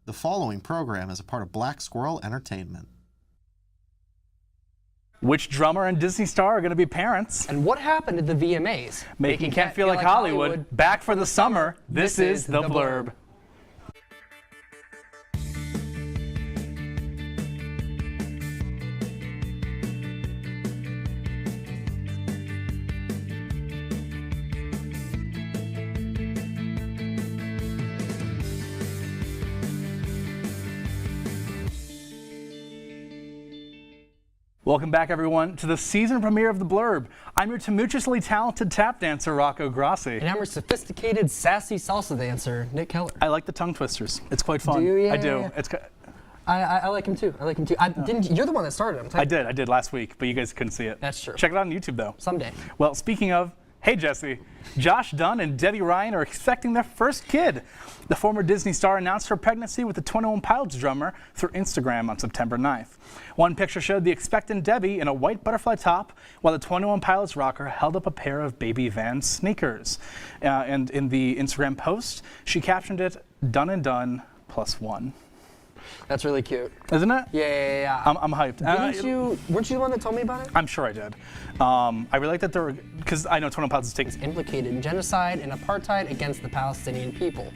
The following program is a part of Black Squirrel Entertainment. Which drummer and Disney star are going to be parents? And what happened at the VMAs? Making Can't Feel Like Hollywood. Back for the summer. This is The Blurb. Welcome back, everyone, to the season premiere of The Blurb. I'm your tumultuously talented tap dancer, Rocco Grassi. And I'm your sophisticated, sassy salsa dancer, Nick Keller. I like the tongue twisters. It's quite fun. Do you? Yeah, I do. yeah. It's. I like him too. You're the one that started him. I did last week, but you guys couldn't see it. That's true. Check it out on YouTube, though. Someday. Well, speaking of, hey, Jesse. Josh Dunn and Debbie Ryan are expecting their first kid. The former Disney star announced her pregnancy with the 21 Pilots drummer through Instagram on September 9th. One picture showed the expectant Debbie in a white butterfly top, while the 21 Pilots rocker held up a pair of baby Vans sneakers. And in the Instagram post, she captioned it, "Dunn and Dunn +1." That's really cute. Isn't it? Yeah. I'm hyped. Weren't you the one that told me about it? I'm sure I did. I really like that there were, because I know 21 Pilots is taking. Implicated in genocide and apartheid against the Palestinian people.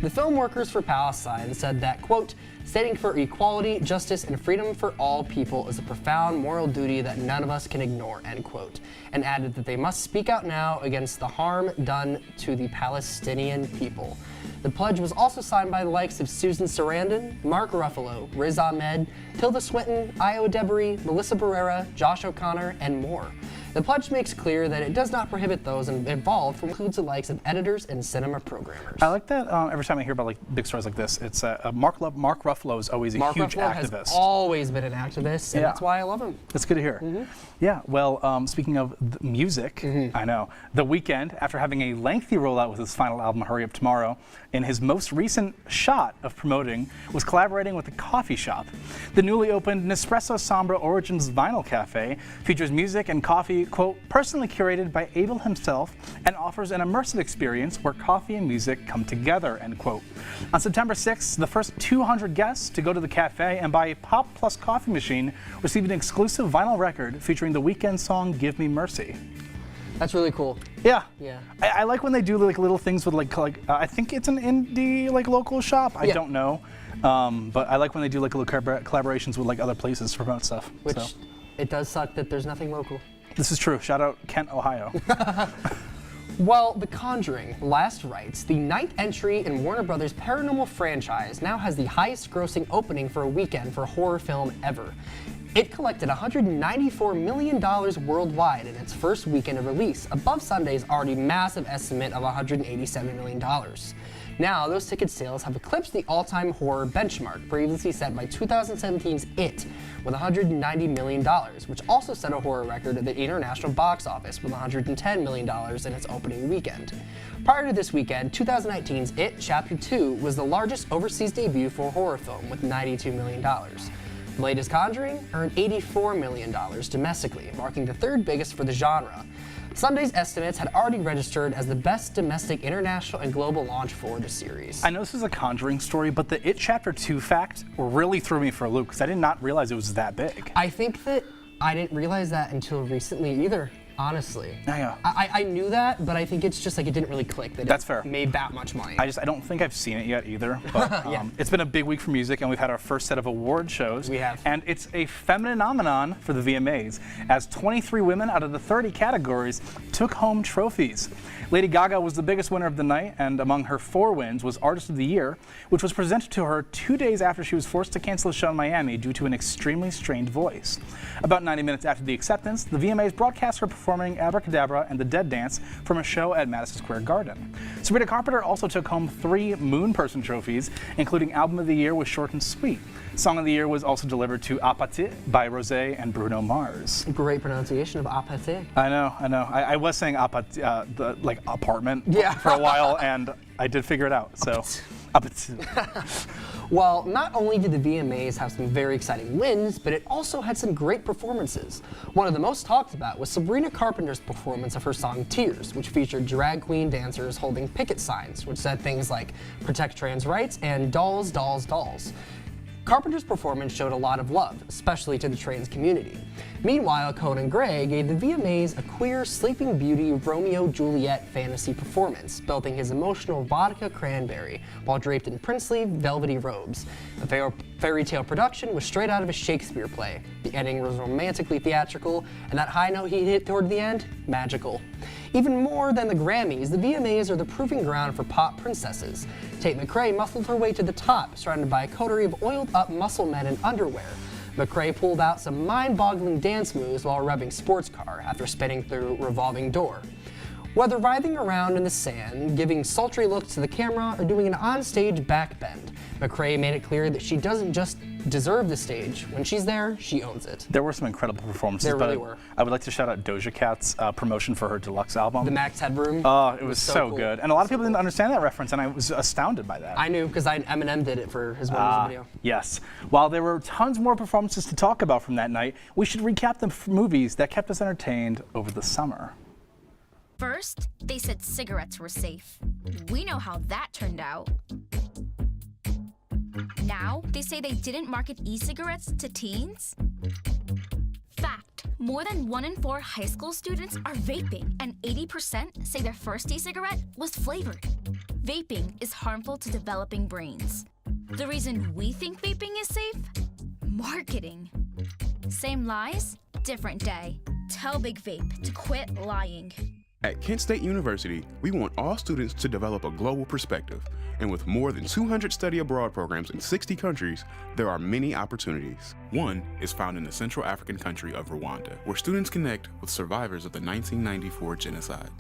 The Film Workers for Palestine said that, quote, "Standing for equality, justice, and freedom for all people is a profound moral duty that none of us can ignore," end quote, and added that they must speak out now against the harm done to the Palestinian people. The pledge was also signed by the likes of Susan Sarandon, Mark Ruffalo, Riz Ahmed, Tilda Swinton, Io Debris, Melissa Barrera, Josh O'Connor, and more. The pledge makes clear that it does not prohibit those involved from includes the likes of editors and cinema programmers. I like that every time I hear about like big stories like this, it's Mark Ruffalo is always a huge Ruffalo activist. Has always been an activist, and that's why I love him. That's good to hear. Mm-hmm. Yeah, well, speaking of music, I know, The Weeknd, after having a lengthy rollout with his final album, Hurry Up Tomorrow, in his most recent shot of promoting, was collaborating with a coffee shop. The newly opened Nespresso Sombra Origins Vinyl Cafe features music and coffee, quote, personally curated by Abel himself, and offers an immersive experience where coffee and music come together, end quote. On September 6th, the first 200 guests to go to the cafe and buy a Pop Plus coffee machine received an exclusive vinyl record featuring the Weeknd song Give Me Mercy. That's really cool. Yeah. Yeah. I like when they do like little things with like I think it's an indie like local shop. I don't know. But I like when they do like little collaborations with like other places to promote stuff. Which it does suck that there's nothing local. This is true. Shout out Kent, Ohio. Well, The Conjuring: Last Rites, the 9th entry in Warner Brothers' paranormal franchise, now has the highest grossing opening for a weekend for a horror film ever. It collected $194 million worldwide in its first weekend of release, above Sunday's already massive estimate of $187 million. Now, those ticket sales have eclipsed the all-time horror benchmark previously set by 2017's It, with $190 million, which also set a horror record at the international box office with $110 million in its opening weekend. Prior to this weekend, 2019's It Chapter 2 was the largest overseas debut for a horror film with $92 million. The latest Conjuring earned $84 million domestically, marking the third biggest for the genre. Sunday's estimates had already registered as the best domestic, international, and global launch for the series. I know this is a Conjuring story, but the It Chapter 2 fact really threw me for a loop because I did not realize it was that big. I think that I didn't realize that until recently either, honestly. Yeah. I knew that, but I think it's just like it didn't really click that That's it fair. made that much money. I don't think I've seen it yet either, but it's been a big week for music, and we've had our first set of award shows. We have. And it's a phenomenon for the VMAs, as 23 women out of the 30 categories took home trophies. Lady Gaga was the biggest winner of the night, and among her 4 wins was Artist of the Year, which was presented to her 2 days after she was forced to cancel a show in Miami due to an extremely strained voice. About 90 minutes after the acceptance, the VMAs broadcast her performing Abracadabra and the Dead Dance from a show at Madison Square Garden. Sabrina Carpenter also took home 3 Moon Person trophies, including Album of the Year with Short and Sweet. Song of the Year was also delivered to Apathy by Rosé and Bruno Mars. Great pronunciation of Apathy. I know. I was saying Apathy, like apartment Yeah. for a while, and I did figure it out. So, Apathy. Well, not only did the VMAs have some very exciting wins, but it also had some great performances. One of the most talked about was Sabrina Carpenter's performance of her song Tears, which featured drag queen dancers holding picket signs, which said things like protect trans rights and dolls, dolls, dolls. Carpenter's performance showed a lot of love, especially to the trans community. Meanwhile, Conan Gray gave the VMAs a queer Sleeping Beauty Romeo-Juliet fantasy performance, belting his emotional vodka cranberry while draped in princely, velvety robes. The fairy tale production was straight out of a Shakespeare play. The ending was romantically theatrical, and that high note he hit toward the end, magical. Even more than the Grammys, the VMAs are the proving ground for pop princesses. Tate McRae muscled her way to the top, surrounded by a coterie of oiled-up muscle men in underwear. McRae pulled out some mind-boggling dance moves while revving sports car after spinning through Revolving Door. Whether writhing around in the sand, giving sultry looks to the camera, or doing an onstage backbend, McRae made it clear that she doesn't just deserve the stage. When she's there, she owns it. There were some incredible performances. There really were. I would like to shout out Doja Cat's promotion for her deluxe album. The Max Headroom. Oh, it was so cool. good. And a lot of people didn't understand that reference, and I was astounded by that. I knew because Eminem did it for his one video. Yes. While there were tons more performances to talk about from that night, we should recap the movies that kept us entertained over the summer. First, they said cigarettes were safe. We know how that turned out. Now, they say they didn't market e-cigarettes to teens. Fact, more than 1 in 4 high school students are vaping, and 80% say their first e-cigarette was flavored. Vaping is harmful to developing brains. The reason we think vaping is safe? Marketing. Same lies, different day. Tell Big Vape to quit lying. At Kent State University, we want all students to develop a global perspective. And with more than 200 study abroad programs in 60 countries, there are many opportunities. One is found in the Central African country of Rwanda, where students connect with survivors of the 1994 genocide.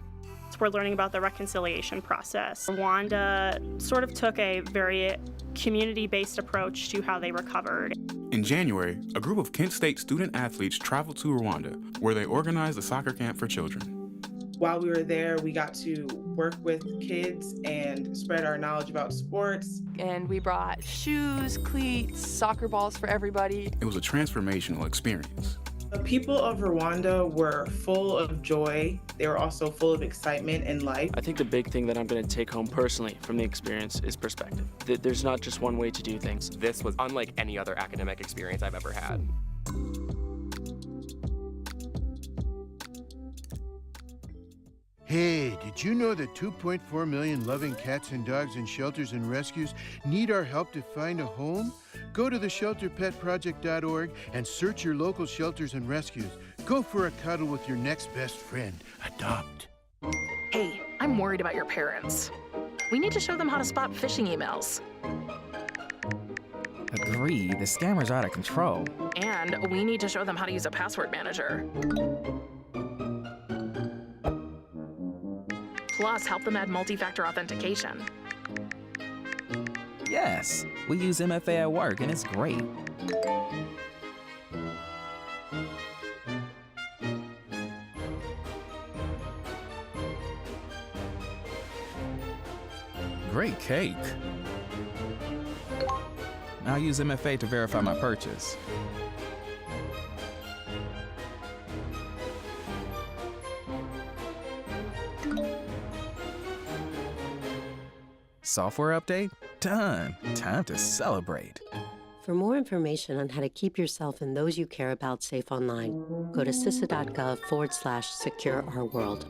We're learning about the reconciliation process. Rwanda sort of took a very community-based approach to how they recovered. In January, a group of Kent State student athletes traveled to Rwanda, where they organized a soccer camp for children. While we were there, we got to work with kids and spread our knowledge about sports. And we brought shoes, cleats, soccer balls for everybody. It was a transformational experience. The people of Rwanda were full of joy. They were also full of excitement and life. I think the big thing that I'm going to take home personally from the experience is perspective. There's not just one way to do things. This was unlike any other academic experience I've ever had. Hey, did you know that 2.4 million loving cats and dogs in shelters and rescues need our help to find a home? Go to theshelterpetproject.org and search your local shelters and rescues. Go for a cuddle with your next best friend. Adopt. Hey, I'm worried about your parents. We need to show them how to spot phishing emails. Agree, the scammers are out of control. And we need to show them how to use a password manager. Plus, help them add multi-factor authentication. Yes, we use MFA at work and it's great. Great cake. I'll use MFA to verify my purchase. Software update? Done. Time to celebrate. For more information on how to keep yourself and those you care about safe online, go to cisa.gov/secure our world.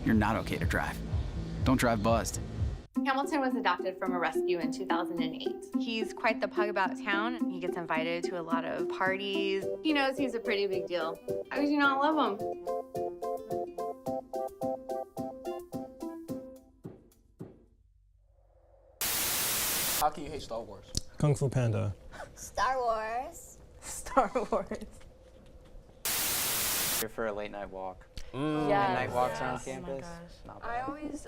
You're not okay to drive. Don't drive buzzed. Hamilton was adopted from a rescue in 2008. He's quite the pug about town. He gets invited to a lot of parties. He knows he's a pretty big deal. How could you not love him? How can you hate Star Wars? Kung Fu Panda. Star Wars. Star Wars. Here for a late night walk. Midnight walks around Oh my campus. gosh. I always,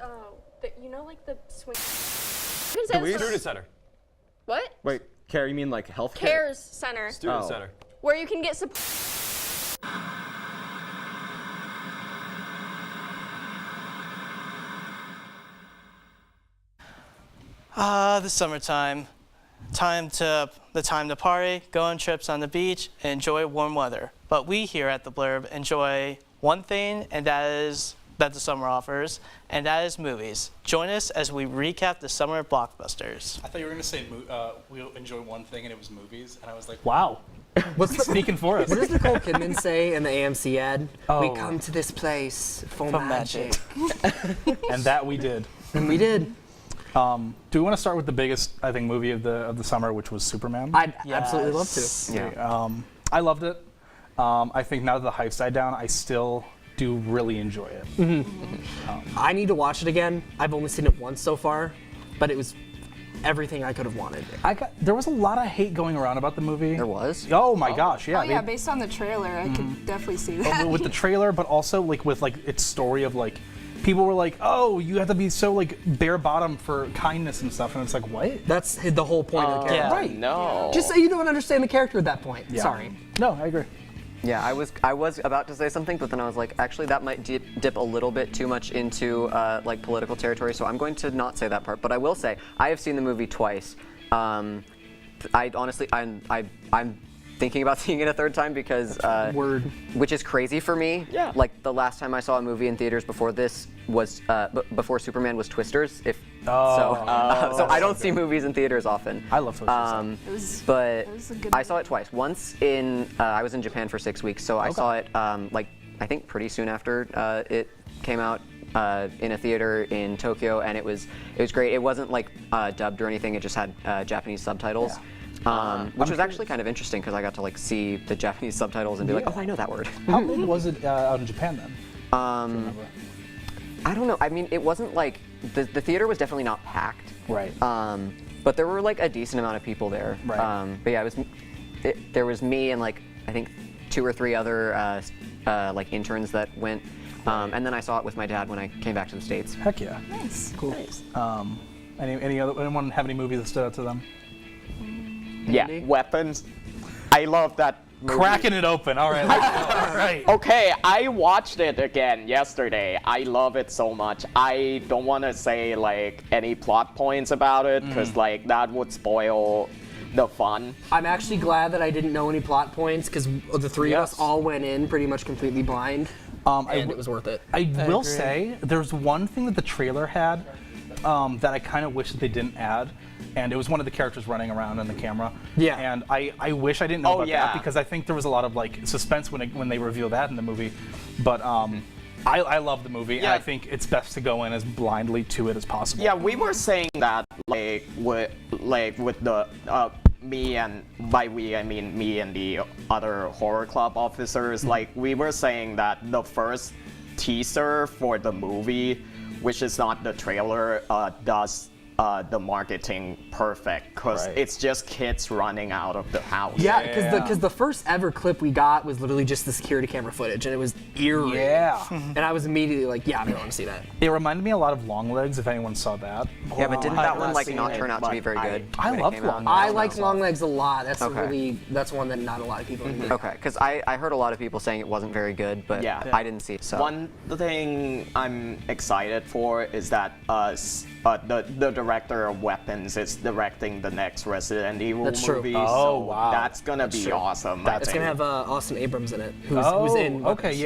you know, like the swing. Student center. What? Wait, care? You mean like healthcare? Cares Center. Student center. Where you can get support. The summertime. The time to party, go on trips on the beach, and enjoy warm weather. But we here at the Blurb enjoy one thing, and that the summer offers, and that is movies. Join us as we recap the summer blockbusters. I thought you were going to say we enjoy one thing and it was movies, and I was like, Wow. what's speaking for us? What does Nicole Kidman say in the AMC ad? Oh. We come to this place for magic. And that we did. And we did. Do we want to start with the biggest, I think, movie of the summer, which was Superman? I'd absolutely love to. Yeah. I loved it. I think now that the hype's died down, I still do really enjoy it. I need to watch it again. I've only seen it once so far, but it was everything I could have wanted. There was a lot of hate going around about the movie. There was? Oh my gosh, yeah. Oh yeah, based on the trailer, I could definitely see that. With the trailer, but also with its story of people were like, oh, you have to be so bare bottom for kindness and stuff, and it's like, what? That's the whole point of the character. Right. No. Just say you don't understand the character at that point. Yeah. Sorry. No, I agree. Yeah, I was about to say something, but then I was like, actually, that might dip a little bit too much into political territory, so I'm going to not say that part. But I will say, I have seen the movie twice. I'm thinking about seeing it a third time because which is crazy for me. Yeah. Like the last time I saw a movie in theaters before this was before Superman was Twisters. So I don't see movies in theaters often. I love Twisters. But it was a good I saw it twice. Once I was in Japan for 6 weeks, so I saw it I think pretty soon after it came out. In a theater in Tokyo, and it was great. It wasn't dubbed or anything. It just had Japanese subtitles. Yeah. Which was actually kind of interesting because I got to see the Japanese subtitles and be like, oh, I know that word. How big was it out in Japan then? I don't know. I mean, it wasn't the theater was definitely not packed. Right. But there were a decent amount of people there. Right. But yeah, there was me and I think 2 or 3 other interns that went. And then I saw it with my dad when I came back to the States. Heck yeah. Nice. Cool. Nice. Anyone have any movies that stood out to them? Yeah, Weapons. I love that movie. Cracking it open. All right. All right. Okay, I watched it again yesterday. I love it so much. I don't want to say any plot points about it because that would spoil the fun. I'm actually glad that I didn't know any plot points because the three of us all went in pretty much completely blind. And it was worth it. I will say there's one thing that the trailer had that I kind of wish that they didn't add, and it was one of the characters running around on the camera. Yeah. And I wish I didn't know about that because I think there was a lot of suspense when they reveal that in the movie. But I love the movie, and I think it's best to go in as blindly to it as possible. Yeah, we were saying that with the me, and by we I mean me and the other horror club officers, we were saying that the first teaser for the movie, which is not the trailer, does the marketing perfect because it's just kids running out of the house. Yeah, because the first ever clip we got was literally just the security camera footage, and it was eerie. Yeah. And I was immediately like, yeah, I want to see that. It reminded me a lot of Longlegs, if anyone saw that. Yeah, but didn't that one not turn out to be very good? I loved Longlegs. I liked Longlegs a lot. That's that's one that not a lot of people did. Okay, because I heard a lot of people saying it wasn't very good, but I didn't see it. So one thing I'm excited for is that the director of Weapons is directing the next Resident Evil movie. Oh, wow. That's gonna be awesome. It's gonna have Austin Abrams in it, who's in Weapons.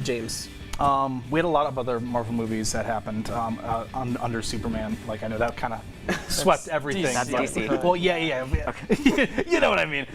James. We had a lot of other Marvel movies that happened under Superman. I know that kind of swept everything. That's DC. Well, yeah. Okay. You know what I mean.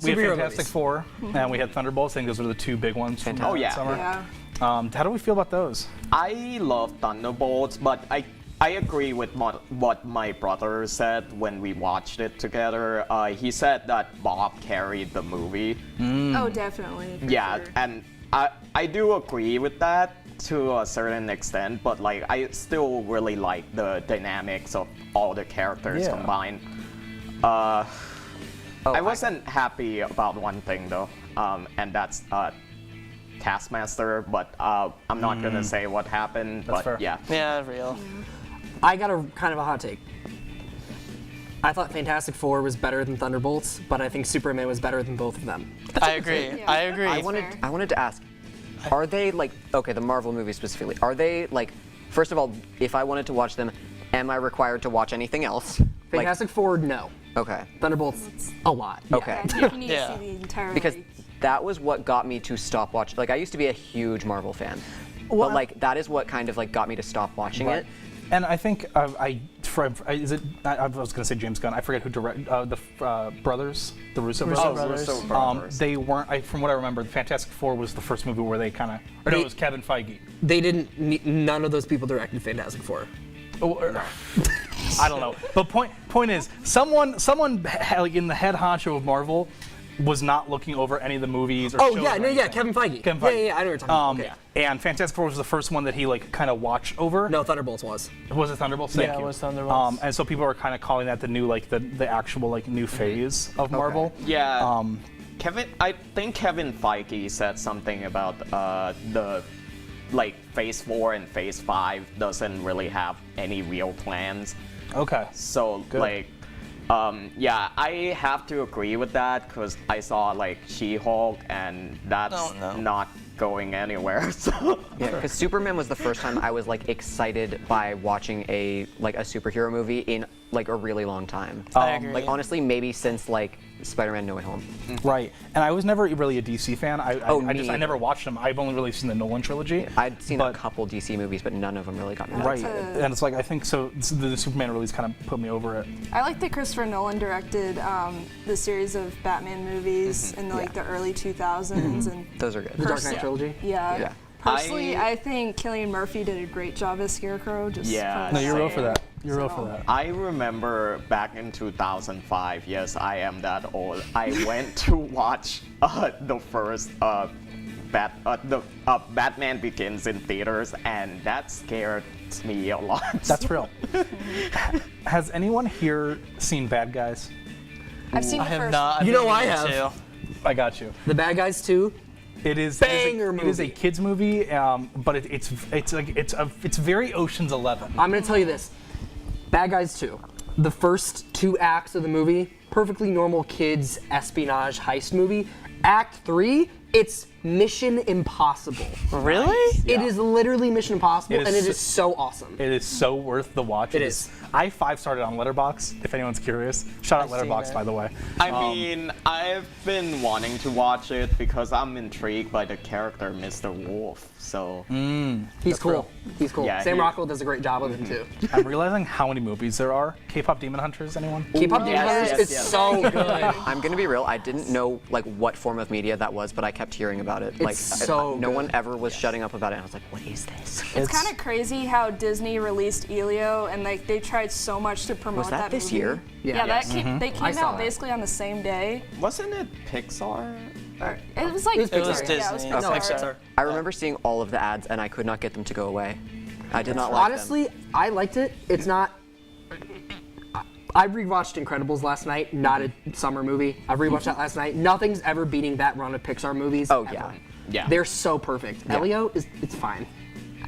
We had Fantastic Four, and we had Thunderbolts. I think those were the 2 big ones from summer. Yeah. How do we feel about those? I love Thunderbolts, but I agree with what my brother said when we watched it together. He said that Bob carried the movie. Oh, definitely. Yeah, sure. And I do agree with that to a certain extent, but I still really like the dynamics of all the characters combined. I wasn't happy about one thing though, and that's Taskmaster, but I'm not gonna say what happened. That's but fair. yeah. Yeah, real. I got a kind of a hot take. I thought Fantastic Four was better than Thunderbolts, but I think Superman was better than both of them. I agree. Yeah. I agree. I wanted to ask, are they like, okay, the Marvel movies specifically, are they like, first of all, if I wanted to watch them, am I required to watch anything else? Fantastic Four, no. Okay. Thunderbolts, a lot. Okay. You need Yeah. to see the entire. Because that was what got me to stop watching. Like, I used to be a huge Marvel fan, Well, but like that is what kind of like got me to stop watching it. And I think I was gonna say James Gunn. I forget who directed the brothers, the Russo brothers. Russo brothers. They weren't. From what I remember, the Fantastic Four was the first movie where they kind of. Or no, it was Kevin Feige. They didn't. None of those people directed Fantastic Four. I don't know. But point is, someone like in the head honcho of Marvel was not looking over any of the movies. Or Oh shows yeah, or no, yeah, anything. Kevin Feige. Kevin Feige. Yeah, I know what you're talking about. Okay. And Fantastic Four was the first one that he like kind of watched over. No, Thunderbolts was. Was it Thunderbolts? Thank Yeah, you. it was Thunderbolts. And so people are kind of calling that the new like the actual like new phase of Marvel. Yeah. I think Kevin Feige said something about the like Phase 4 and Phase 5 doesn't really have any real plans. Okay. So Good. like, yeah, I have to agree with that because I saw like She-Hulk and that's not going anywhere. So Yeah, because Superman was the first time I was like excited by watching a superhero movie in like a really long time. I agree. Like honestly, maybe since like Spider-Man: No Way Home. Right. And I was never really a DC fan. I me never watched them. I've only really seen the Nolan trilogy. I'd seen a couple DC movies, but none of them really got me. Right. And it's like I think so. The Superman release kind of put me over it. I like that Christopher Nolan directed the series of Batman movies in the early 2000s, and Those are good. The Dark Knight trilogy. Yeah. Personally, I think Cillian Murphy did a great job as Scarecrow. No, you're real for that. You're real for that. I remember back in 2005. Yes, I am that old. I went to watch the first Batman Begins in theaters, and that scared me a lot. That's real. Has anyone here seen Bad Guys? I've seen the I have first not. one. You know I have. Too. I got you. The Bad Guys 2. It is Banger It is a movie. kids movie, but it's very Ocean's 11. I'm gonna tell you this. Bad Guys 2. The first 2 acts of the movie, perfectly normal kids espionage heist movie. Act 3, it's Mission Impossible. Really? It is literally Mission Impossible, and it is so awesome. It is so worth the watch. It is. I 5-starred on Letterboxd, if anyone's curious. Shout out Letterboxd, by the way. I mean, I've been wanting to watch it because I'm intrigued by the character Mr. Wolf. So He's cool. He's cool. Yeah, Sam he- Rockwell does a great job with him too. I'm realizing how many movies there are. K-pop Demon Hunters, anyone? K-pop Demon Hunters is so good. I'm gonna be real. I didn't know like what form of media that was, but I kept hearing about it. Like so no one ever was shutting up about it. And I was like, what is this? It's kind of crazy how Disney released Elio, and like they tried so much to promote Was that this movie. year? Yeah, Yes. they I came saw out that. basically on the same day. wasn't it Pixar? It was like It was It was Pixar. Disney. Yeah, it was No, Pixar. I remember seeing all of the ads, and I could not get them to go away. I did not like Honestly, I liked it. It's not. I rewatched Incredibles last night. Not a summer movie. I rewatched that last night. Nothing's ever beating that run of Pixar movies. Oh, ever. yeah. Yeah. They're so perfect. Elio it's fine.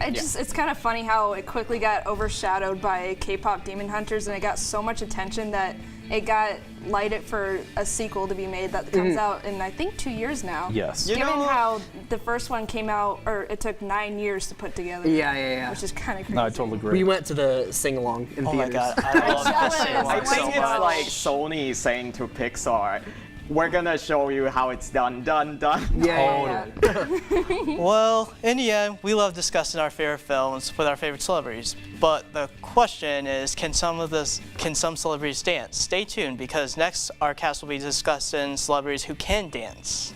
It's kind of funny how it quickly got overshadowed by K-pop Demon Hunters, and it got so much attention that it got lighted for a sequel to be made that comes out in I think 2 years now. Yes. You Given know- how the first one came out, or it took 9 years to put together. Yeah. Which is kind of crazy. No, I totally agree. We went to the sing-along in Oh my theaters. god, I love this I sing-along I It's think so it's much. like Sony saying to Pixar, we're gonna show you how it's done. Yeah. Well, in the end, we love discussing our favorite films with our favorite celebrities. But the question is, can some celebrities dance? Stay tuned, because next our cast will be discussing celebrities who can dance.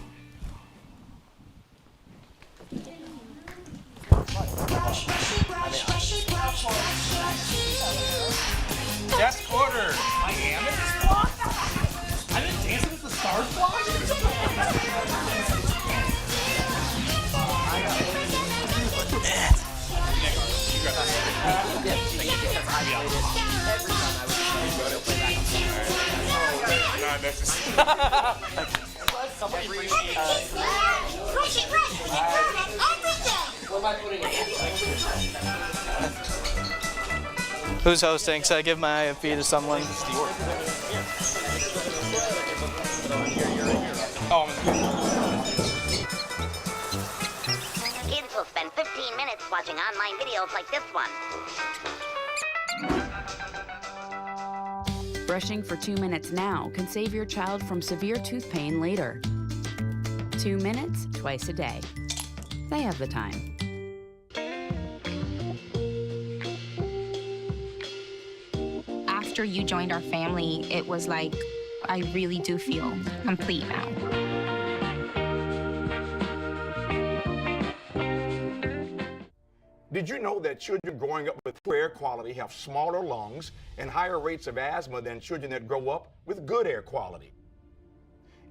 Desk order. I am in this block. I'm in Dancing with the Stars block. Push it right. Who's hosting? So I give my IFB to someone. Kids will spend 15 minutes watching online videos like this one. Brushing for 2 minutes now can save your child from severe tooth pain later. 2 minutes twice a day. They have the time. After you joined our family, it was like, I really do feel complete now. Did you know that children growing up with poor air quality have smaller lungs and higher rates of asthma than children that grow up with good air quality?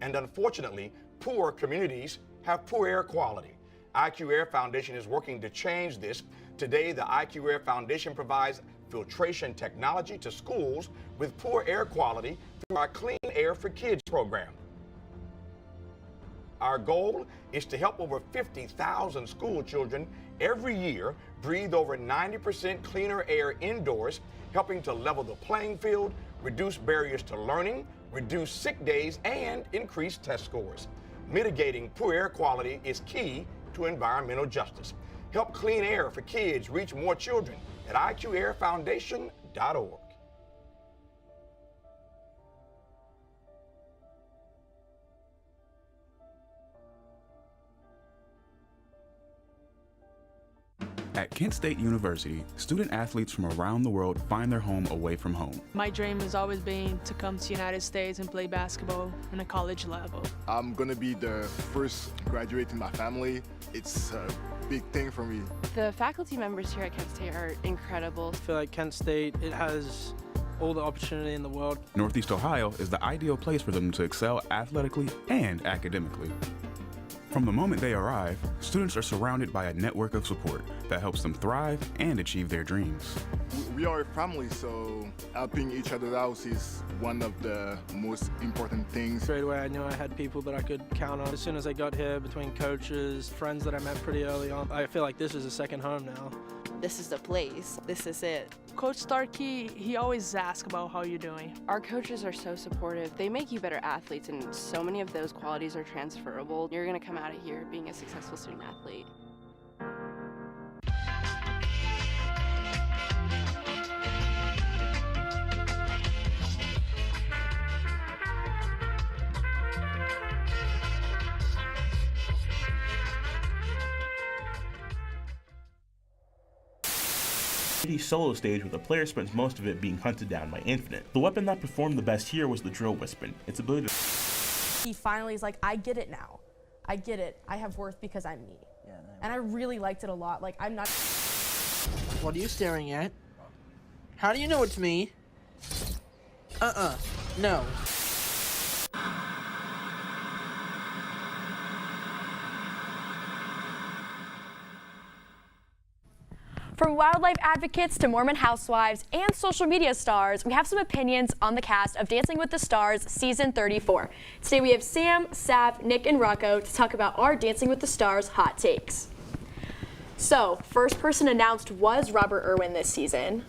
And unfortunately, poor communities have poor air quality. IQ Air Foundation is working to change this. Today, the IQ Air Foundation provides filtration technology to schools with poor air quality through our Clean Air for Kids program. Our goal is to help over 50,000 school children every year breathe over 90% cleaner air indoors, helping to level the playing field, reduce barriers to learning, reduce sick days, and increase test scores. Mitigating poor air quality is key to environmental justice. Help Clean Air for Kids reach more children at IQAirFoundation.org. At Kent State University, student athletes from around the world find their home away from home. My dream has always been to come to the United States and play basketball on a college level. I'm going to be the first graduate in my family. It's a big thing for me. The faculty members here at Kent State are incredible. I feel like Kent State, it has all the opportunity in the world. Northeast Ohio is the ideal place for them to excel athletically and academically. From the moment they arrive, students are surrounded by a network of support that helps them thrive and achieve their dreams. We are a family, so helping each other out is one of the most important things. Straight away, I knew I had people that I could count on. As soon as I got here, between coaches, friends that I met pretty early on, I feel like this is a second home now. This is the place. This is it. Coach Starkey, he always asks about how you're doing. Our coaches are so supportive. They make you better athletes, and so many of those qualities are transferable. You're going to come out of here being a successful student athlete. Solo stage where the player spends most of it being hunted down by Infinite. The weapon that performed the best here was the Drill Wispen. Its ability to... He finally is like, I get it now. I get it. I have worth because I'm me. Yeah, and I really liked it a lot. Like, I'm not... What are you staring at? How do you know it's me? No. From wildlife advocates to Mormon housewives and social media stars, we have some opinions on the cast of Dancing with the Stars Season 34. Today we have Sam, Sav, Nick, and Rocco to talk about our Dancing with the Stars hot takes. So, first person announced was Robert Irwin this season.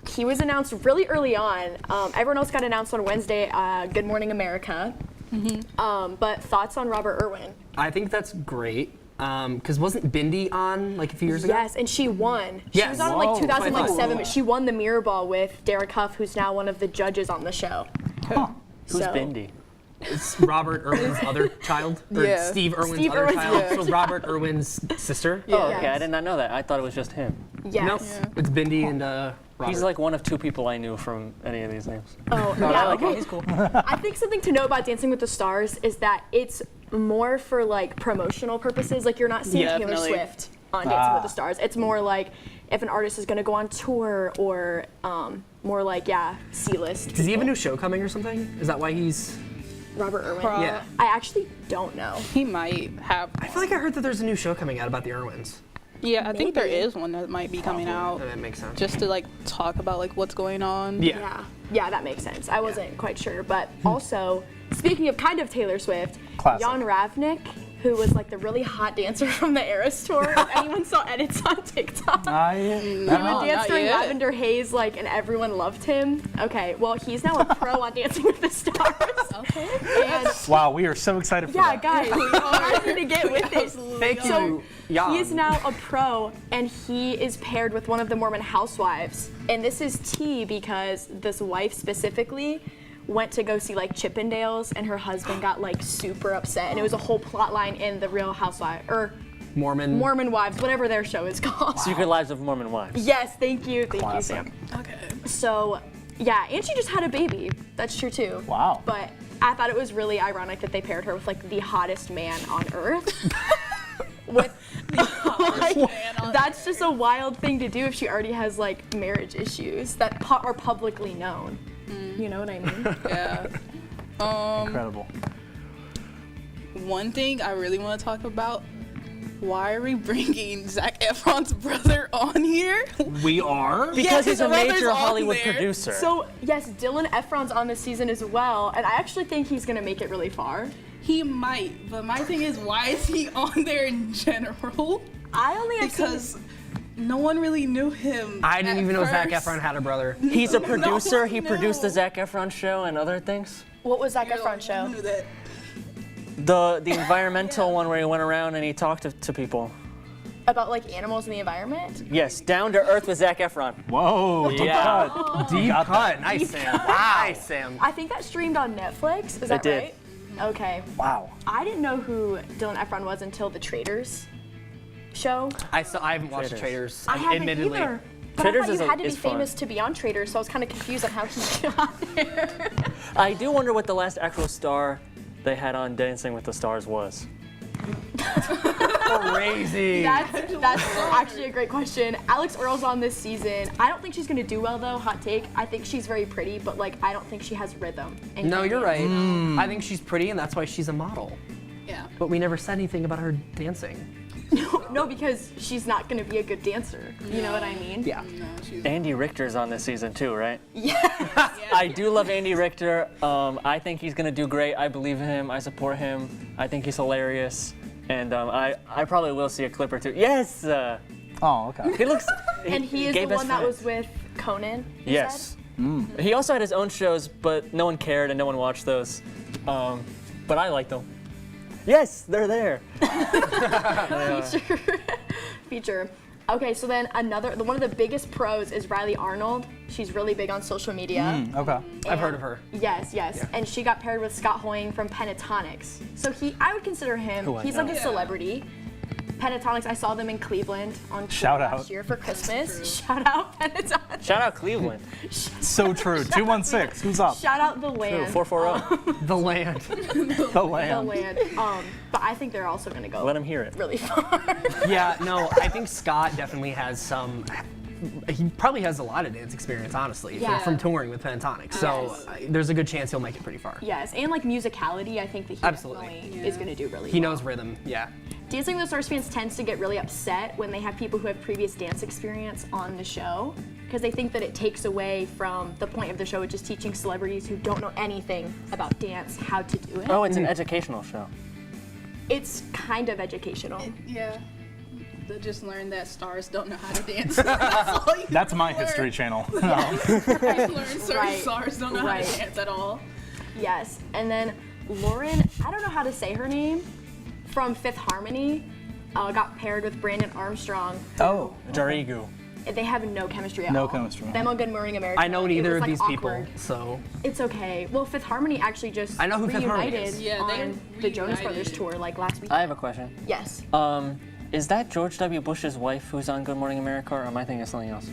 He was announced really early on. Everyone else got announced on Wednesday, Good Morning America. But thoughts on Robert Irwin? I think that's great. Because wasn't Bindi on like a few years ago? Yes, and she won. Yes. She was on like 2007, but she won the Mirror Ball with Derek Huff, who's now one of the judges on the show. Huh. Who's Bindi? It's Robert Irwin's other child? Or Yeah. Steve Irwin's Steve other Irwin's, child? yeah. So Robert Irwin's sister? Oh, okay. I did not know that. I thought it was just him. Yes. Nope. It's Bindi and Robert. He's like one of two people I knew from any of these names. Oh, No, yeah. I like him. He's cool. I think something to know about Dancing with the Stars is that it's more for like promotional purposes. Like you're not seeing Yeah, Taylor definitely. Swift on Dancing with the Stars. It's more like if an artist is going to go on tour or more like, C-list. Does he have a new show coming or something? Is that why he's... Robert Irwin? Yeah. I actually don't know. He might have. I feel like I heard that there's a new show coming out about the Irwins. Yeah, I think there Maybe. is one that might be coming out. That makes sense. Just to like talk about like what's going on. Yeah, that makes sense. I wasn't quite sure. But also, speaking of kind of Taylor Swift, Classic. Jan Ravnik, who was like the really hot dancer from the Eras tour. If anyone saw edits on TikTok, he would dance during Lavender Haze, like, and everyone loved him. Okay, well, he's now a pro on Dancing with the Stars. Okay. And wow, we are so excited for that. guys, you guys need to get with it. Thank you. He is now a pro, and he is paired with one of the Mormon housewives. And this is tea because this wife specifically went to go see like Chippendales, and her husband got like super upset, and it was a whole plot line in the Real Housewives or Mormon Wives, whatever their show is called. Secret Lives of Mormon Wives. Yes, thank you, Sam. Okay. So, yeah, and she just had a baby. That's true too. Wow. But I thought it was really ironic that they paired her with like the hottest man on earth. That's just a wild thing to do if she already has like marriage issues that are publicly known. You know what I mean? Yeah. Incredible. One thing I really want to talk about, why are we bringing Zac Efron's brother on here? We are? Because he's a major Hollywood producer. So, yes, Dylan Efron's on this season as well, and I actually think he's going to make it really far. He might, but my thing is, why is he on there in general? I only have because no one really knew him. I didn't even know Zac Efron had a brother. He's a producer. He produced the Zac Efron show and other things. What was Zac Efron's show? Who knew that? The environmental one where he went around and he talked to people. About like animals in the environment? Yes, Down to Earth with Zac Efron. Whoa, deep cut. Deep cut. Nice, Sam. Wow. Nice, Sam. I think that streamed on Netflix. Is that did. right? Okay. Wow. I didn't know who Dylan Efron was until the Traitors show. I haven't watched Traitors. I haven't admittedly. either. But Traitors I thought you had to be is fun. famous to be on Traitors, so I was kind of confused on how he got there. I do wonder what the last actual star they had on Dancing with the Stars was. Crazy. That's actually a great question. Alex Earl's on this season. I don't think she's gonna do well though. Hot take. I think she's very pretty, but like I don't think she has rhythm. No, you're right. I think she's pretty, and that's why she's a model. Yeah. But we never said anything about her dancing. No, because she's not gonna be a good dancer. You know what I mean? Yeah. Andy Richter's on this season too, right? Yeah. I do love Andy Richter. I think he's gonna do great. I believe in him. I support him. I think he's hilarious. And I probably will see a clip or two. Yes! Oh, okay. He looks... And he is the one that was with Conan, you Yes. said? He also had his own shows, but no one cared and no one watched those. But I liked them. Yes, they're there. Feature. Okay, so then one of the biggest pros is Riley Arnold. She's really big on social media. Okay. I've heard of her. Yes. Yeah. And she got paired with Scott Hoying from Pentatonics. So I would consider him, he's like a celebrity. Pentatonics, I saw them in Cleveland on tour last year for Christmas. Shout out Pentatonics. Shout out Cleveland. So true. 216. Who's up? Shout out the land. 440. The land. The land. The land. But I think they're also gonna go Let him hear it. really far. Yeah, no, I think Scott definitely has some. He probably has a lot of dance experience, honestly, from touring with Pentatonics. So there's a good chance he'll make it pretty far. Yes, and like musicality, I think that he definitely is gonna do really well. He knows rhythm, yeah. Dancing with the Stars fans tends to get really upset when they have people who have previous dance experience on the show because they think that it takes away from the point of the show, which is teaching celebrities who don't know anything about dance how to do it. Oh, it's an educational show. It's kind of educational. Yeah. They just learned that stars don't know how to dance. That's my History Channel. I learned certain stars don't know how to dance at all. Yes, and then Lauren, I don't know how to say her name, from Fifth Harmony, got paired with Brandon Armstrong. Oh. Jarigu. They have no chemistry at all. No chemistry. Them on Good Morning America. I know neither of these awkward. people, so. It's okay. Well, Fifth Harmony actually just I know who Fifth Harmony reunited is. on the Jonas Brothers tour like last week. I have a question. Yes. Is that George W. Bush's wife who's on Good Morning America, or am I thinking of something else?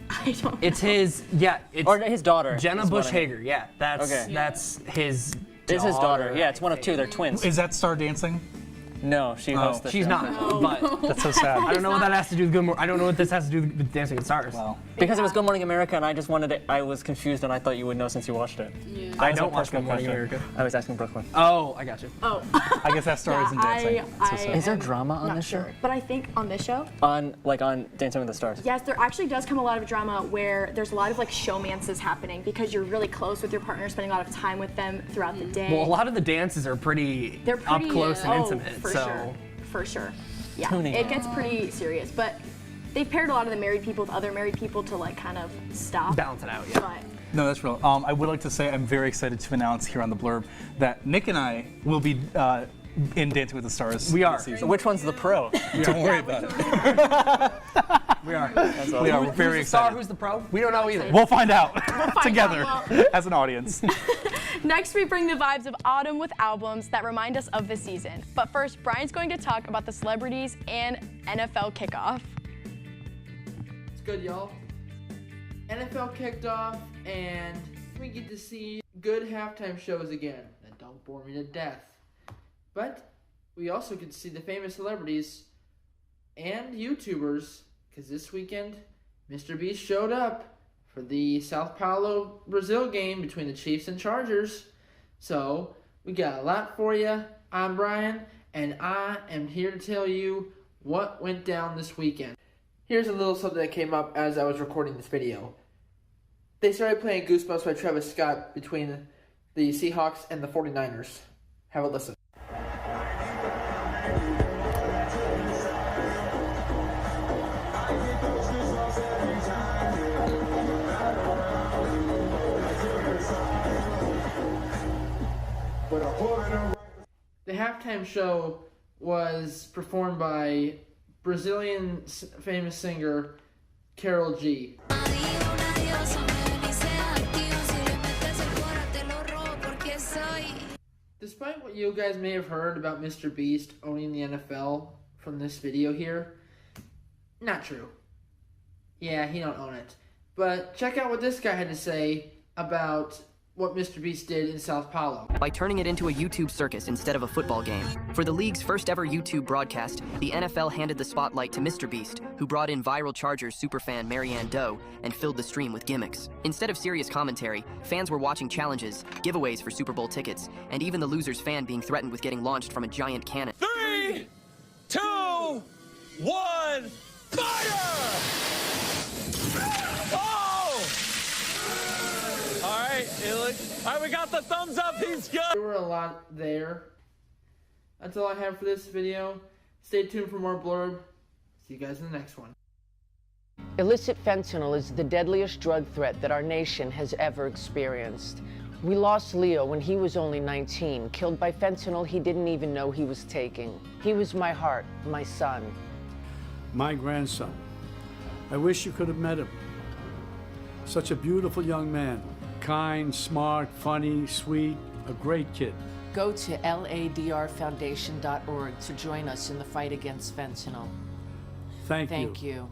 I don't know. It's his, it's or his daughter. Jenna Bush Hager, yeah. That's his daughter. It's his daughter. Yeah, it's one of two. They're twins. Is that Star Dancing? No, she hosts the She's show. not, but That's so sad. I don't know what that has to do with Good Morning. I don't know what this has to do with Dancing with the Stars. Well, because it was Good Morning America, and I just wanted it. I was confused, and I thought you would know since you watched it. Yeah. I don't watch Good Morning America. I was asking Brooklyn. Oh, I got you. Oh. I guess that star isn't dancing. So sad. Is there drama on Not this sure. show? But I think on this show, On Dancing with the Stars. yes, there actually does come a lot of drama where there's a lot of like showmances happening because you're really close with your partner, spending a lot of time with them throughout the day. Well, a lot of the dances are pretty, They're pretty up close and oh, intimate. For sure. For sure. Yeah, Tuning it in. gets pretty serious. But they've paired a lot of the married people with other married people to like kind of stop. Balance it out, yeah. But No, that's real. I would like to say I'm very excited to announce here on the Blurb that Nick and I will be in Dancing with the Stars. We are. this season. Which one's the pro? Don't worry about it. We are. We are very Who's the star? excited. Who's the pro? We don't know either. We'll find out find together out. as an audience. next, we bring the vibes of autumn with albums that remind us of the season. But first, Brian's going to talk about the celebrities and NFL kickoff. It's good, y'all. NFL kicked off, and we get to see good halftime shows again that don't bore me to death. But we also get to see the famous celebrities and YouTubers, because this weekend, Mr. Beast showed up for the Sao Paulo, Brazil game between the Chiefs and Chargers. So, we got a lot for you. I'm Brian, and I am here to tell you what went down this weekend. Here's a little something that came up as I was recording this video. They started playing Goosebumps by Travis Scott between the Seahawks and the 49ers. Have a listen. The halftime show was performed by Brazilian famous singer Karol G. Despite what you guys may have heard about Mr. Beast owning the NFL from this video here, not true. Yeah, he don't own it. But check out what this guy had to say about what Mr. Beast did in Sao Paulo. By turning it into a YouTube circus instead of a football game. For the league's first ever YouTube broadcast, the NFL handed the spotlight to Mr. Beast, who brought in viral Chargers superfan Marianne Doe and filled the stream with gimmicks. Instead of serious commentary, fans were watching challenges, giveaways for Super Bowl tickets, and even the loser's fan being threatened with getting launched from a giant cannon. 3, 2, 1, fire! Oh! All right, we got the thumbs up. He's good. There were a lot there. That's all I have for this video. Stay tuned for more Blurb. See you guys in the next one. Illicit fentanyl is the deadliest drug threat that our nation has ever experienced. We lost Leo when he was only 19, killed by fentanyl he didn't even know he was taking. He was my heart, my son. My grandson. I wish you could have met him. Such a beautiful young man. Kind, smart, funny, sweet, a great kid. Go to ladrfoundation.org to join us in the fight against fentanyl. Thank you.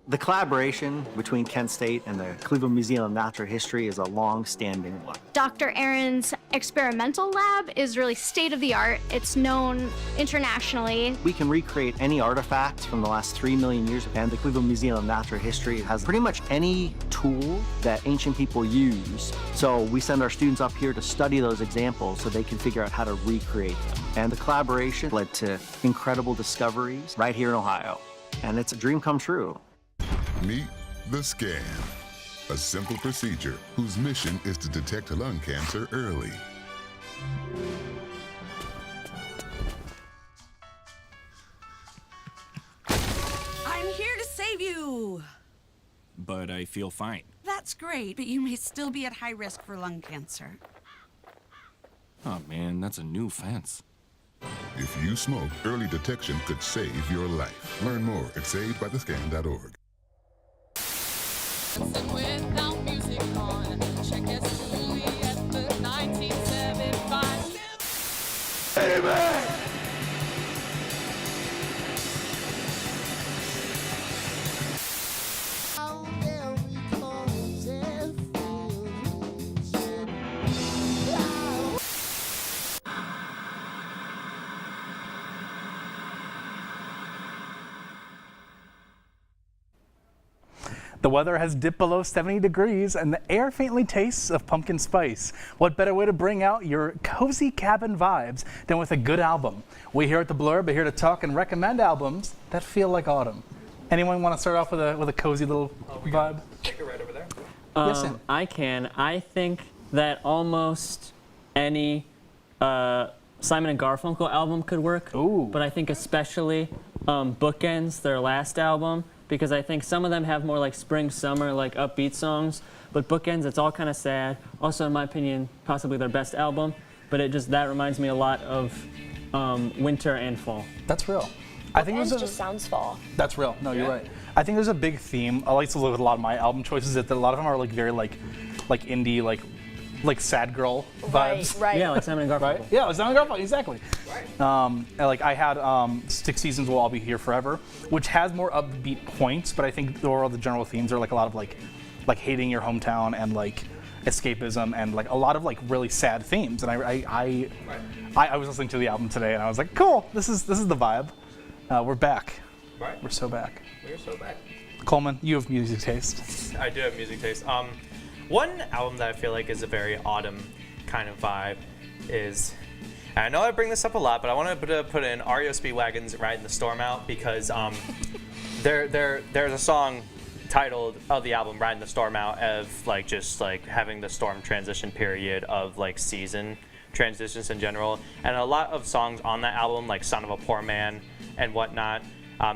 The collaboration between Kent State and the Cleveland Museum of Natural History is a long-standing one. Dr. Aaron's experimental lab is really state-of-the-art. It's known internationally. We can recreate any artifact from the last 3 million years, and the Cleveland Museum of Natural History has pretty much any tool that ancient people use. So we send our students up here to study those examples so they can figure out how to recreate them. And the collaboration led to incredible discoveries right here in Ohio. And it's a dream come true. Meet the scan, a simple procedure whose mission is to detect lung cancer early. I'm here to save you. But I feel fine. That's great, but you may still be at high risk for lung cancer. Oh man, that's a new fence. If you smoke, early detection could save your life. Learn more at savedbythescan.org. Without music on, check it slowly at the 1975. Amen! The weather has dipped below 70 degrees and the air faintly tastes of pumpkin spice. What better way to bring out your cozy cabin vibes than with a good album? We here at The Blurb are here to talk and recommend albums that feel like autumn. Anyone want to start off with a cozy little vibe? Take it right over there. Yes, Sam. I can. I think that almost any Simon and Garfunkel album could work. Ooh. But I think especially Bookends, their last album, because I think some of them have more like spring, summer, like upbeat songs. But Bookends, it's all kind of sad. Also, in my opinion, possibly their best album. But that reminds me a lot of winter and fall. That's real. I think Bookends just sounds fall. That's real. No, you're right. I think there's a big theme. I like to look at a lot of my album choices that a lot of them are like very like indie, like sad girl vibes. Right. Yeah, like Simon and Garfunkel. Right? Yeah, like Simon and Garfunkel, exactly. Right. And like I had 6 Seasons Will All Be Here Forever, which has more upbeat points, but I think the general themes are like a lot of like hating your hometown and like escapism and like a lot of like really sad themes. And I was listening to the album today and I was like, cool, this is the vibe. We're back. Right. We're so back. We're so back. Coleman, you have music taste. I do have music taste. One album that I feel like is a very autumn kind of vibe is, and I know I bring this up a lot, but I want to put in REO Speedwagon's Riding the Storm Out because there's a song titled of the album Riding the Storm Out of like just like having the storm transition period of like season transitions in general, and a lot of songs on that album like Son of a Poor Man and whatnot.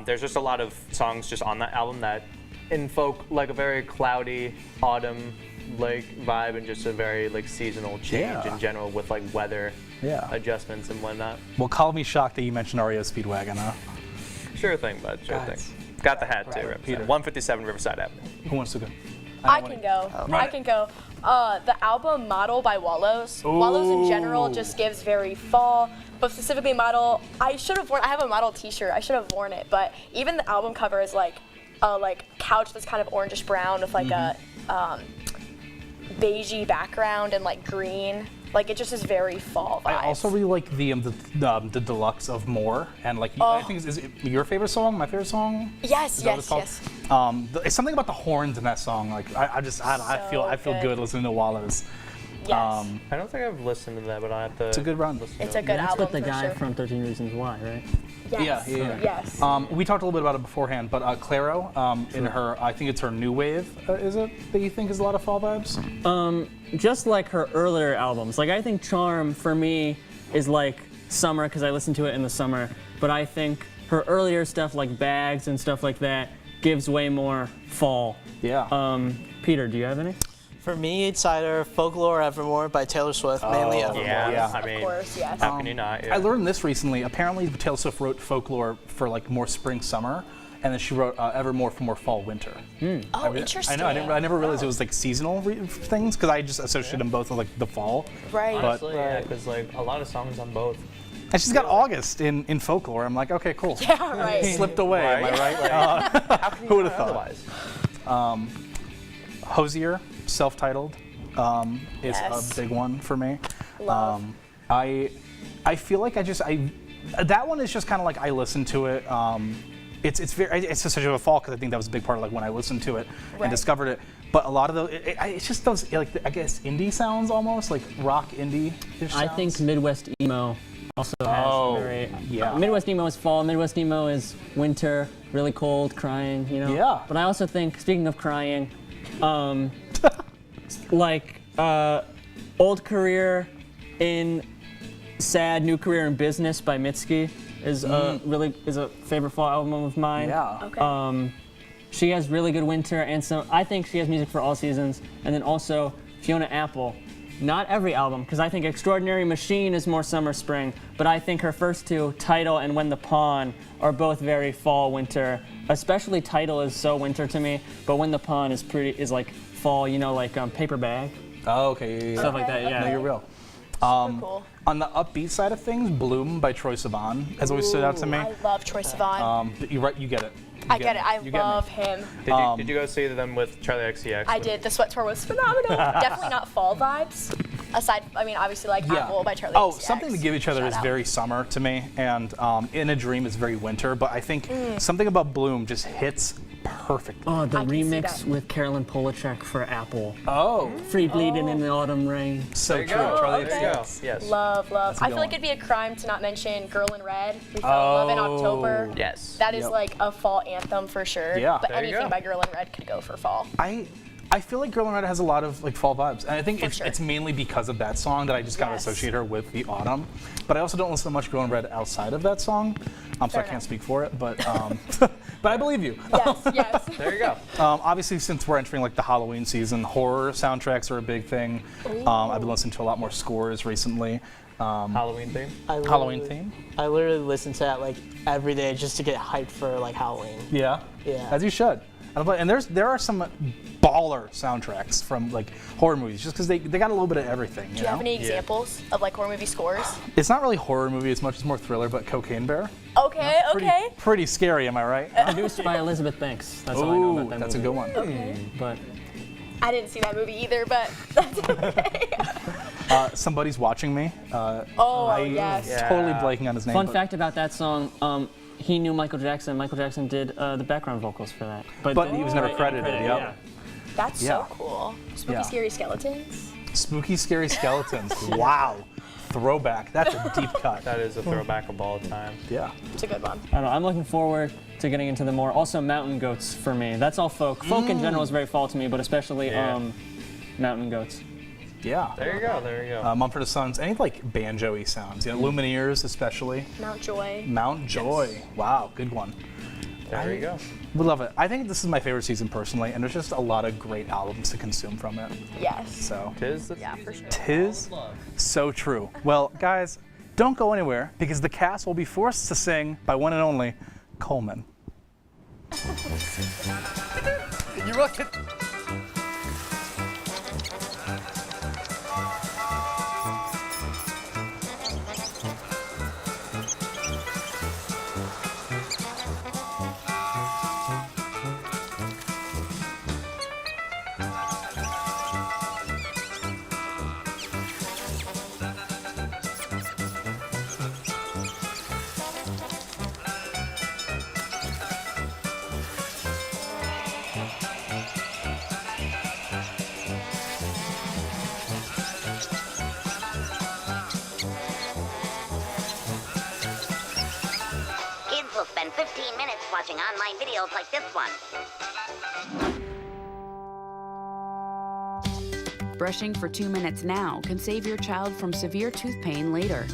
There's just a lot of songs just on that album that invoke like a very cloudy autumn like vibe and just a very like seasonal change in general with like weather adjustments and whatnot. Well, call me shocked that you mentioned REO Speedwagon, huh? Sure thing, bud. Sure thing. Got the hat too. Peter. 157 Riverside Avenue. Who wants to go? I can go. I can go. The album Model by Wallows. Wallows in general just gives very fall, but specifically Model. I have a Model t-shirt. I should have worn it, but even the album cover is like a couch that's kind of orangish brown with like a beigey background and like green. Like it just is very fall vibes. I also really like the deluxe of More, and like I think is it your favorite song? My favorite song? Yes, yes. It's something about the horns in that song. Like I feel good listening to Wallows. Yes. I don't think I've listened to that, but I have to. It's a good run. It's a good album. That's with the guy from 13 Reasons Why, right? Yes. Yeah. Yes. We talked a little bit about it beforehand, but Clairo, in her, I think it's her new wave, is it, that you think is a lot of fall vibes? Just like her earlier albums. Like I think Charm for me is like summer because I listen to it in the summer, but I think her earlier stuff like Bags and stuff like that gives way more fall. Yeah. Peter, do you have any? For me, it's either Folklore or Evermore by Taylor Swift, mainly Evermore. Yeah, I mean, of course, yes. How can you not? Yeah. I learned this recently. Apparently, Taylor Swift wrote Folklore for like more spring, summer, and then she wrote Evermore for more fall, winter. Oh, interesting. I know. I never realized it was like seasonal things because I just associated them both with like the fall. Right. Honestly, yeah, because like a lot of songs on both. And she's got August in Folklore. I'm like, okay, cool. Yeah, right. Slipped away. Am I right? How can you Who would have otherwise? thought? Hosier, self-titled, is a big one for me. Love. I feel like that one is just kind of like I listen to it. It's just such a fall because I think that was a big part of like when I listened to it and discovered it. But a lot of those, it's just those like I guess indie sounds almost like rock indie. I think Midwest emo also has very. Midwest emo is fall. Midwest emo is winter, really cold, crying. You know. Yeah. But I also think, speaking of crying, like Old Career in Sad, New Career in Business by Mitski is a favorite fall album of mine. Yeah. Okay. She has really good winter and I think she has music for all seasons. And then also Fiona Apple. Not every album, because I think Extraordinary Machine is more summer, spring, but I think her first two, Title and When the Pawn, are both very fall, winter. Especially Title is so winter to me, but When the Pawn is like fall, you know, like Paper Bag. Oh, okay. Stuff like that, yeah. No, you're real. Cool. On the upbeat side of things, Bloom by Troye Sivan has always stood out to me. I love Troye Sivan. You get it. I get it. I love him. Did you go see them with Charlie XCX? I did. The Sweat Tour was phenomenal. Definitely not fall vibes. Aside, I mean, obviously like Apple by Charlie XCX. Something to give each other is very summer to me, and In a Dream is very winter. But I think something about Bloom just hits perfectly. Oh, the remix with Carolyn Polachek for Apple. Oh. Free Bleeding in the Autumn Rain. So true. Charlie okay. XCX. Yes. Love. I feel like it'd be a crime to not mention Girl in Red. We fell in love in October. Yes. That is like a fall anthem for sure. Yeah. But There you anything go. by Girl in Red could go for fall. I feel like Girl in Red has a lot of like fall vibes, and I think For sure. it's mainly because of that song that I just kind of Yes. associate her with the autumn. But I also don't listen to much Girl in Red outside of that song, so I Fair can't enough. speak for it. But but I believe you. Yes. There you go. Obviously, since we're entering like the Halloween season, horror soundtracks are a big thing. I've been listening to a lot more scores recently. Halloween theme. Halloween theme. I literally listen to that like every day just to get hyped for like Halloween. Yeah. Yeah. As you should. And there are some baller soundtracks from like horror movies, just because they got a little bit of everything. Do you have any examples of like horror movie scores? It's not really horror movie as much as more thriller, but Cocaine Bear. Okay, okay. Pretty scary, am I right? Produced by Elizabeth Banks. That's all I know about that That's a movie. good one. Okay. But I didn't see that movie either, but that's okay. Somebody's Watching Me. Yes. Totally blanking on his name. fun but- fact about that song, he knew Michael Jackson. Michael Jackson did the background vocals for that. But he was never credited, Yeah. yep. That's Yeah. so cool. Spooky Yeah. Scary Skeletons. Spooky Scary Skeletons. Wow. Throwback. That's a deep cut. That is a throwback of all time. Yeah. It's a good one. I don't know. I'm looking forward to getting into the more. Also, Mountain Goats for me. That's all folk. Folk in general is very fall to me, but especially Mountain Goats. Yeah. There you go. There you go. Mumford & Sons. Any like banjo-y sounds. You know, Lumineers especially. Mount Joy. Mount Joy. Wow. Good one. There you go. We love it. I think this is my favorite season personally, and there's just a lot of great albums to consume from it. Yes. So. Yeah, for sure. Tis so true. Well, guys, don't go anywhere because the cast will be forced to sing by one and only Coleman. You rocked it. Kids will spend 15 minutes watching online videos like this one. Brushing for 2 minutes now can save your child from severe tooth pain later.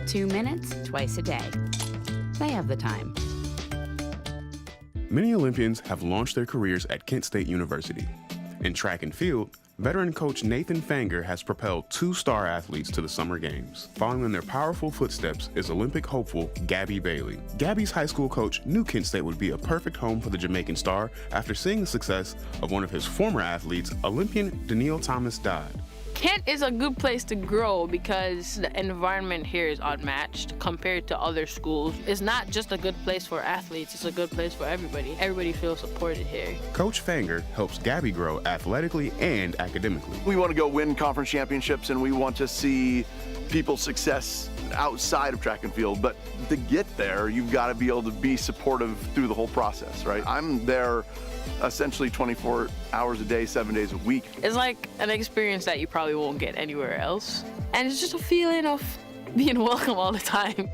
2 minutes, twice a day. They have the time. Many Olympians have launched their careers at Kent State University. In track and field, veteran coach Nathan Fanger has propelled 2 star athletes to the Summer Games. Following in their powerful footsteps is Olympic hopeful Gabby Bailey. Gabby's high school coach knew Kent State would be a perfect home for the Jamaican star after seeing the success of one of his former athletes, Olympian Daniil Thomas Dodd. Kent is a good place to grow because the environment here is unmatched compared to other schools. It's not just a good place for athletes, it's a good place for everybody. Everybody feels supported here. Coach Fanger helps Gabby grow athletically and academically. We want to go win conference championships and we want to see people's success outside of track and field. But to get there, you've got to be able to be supportive through the whole process, right? I'm there essentially 24 hours a day, 7 days a week. It's like an experience that you probably won't get anywhere else. And it's just a feeling of being welcome all the time.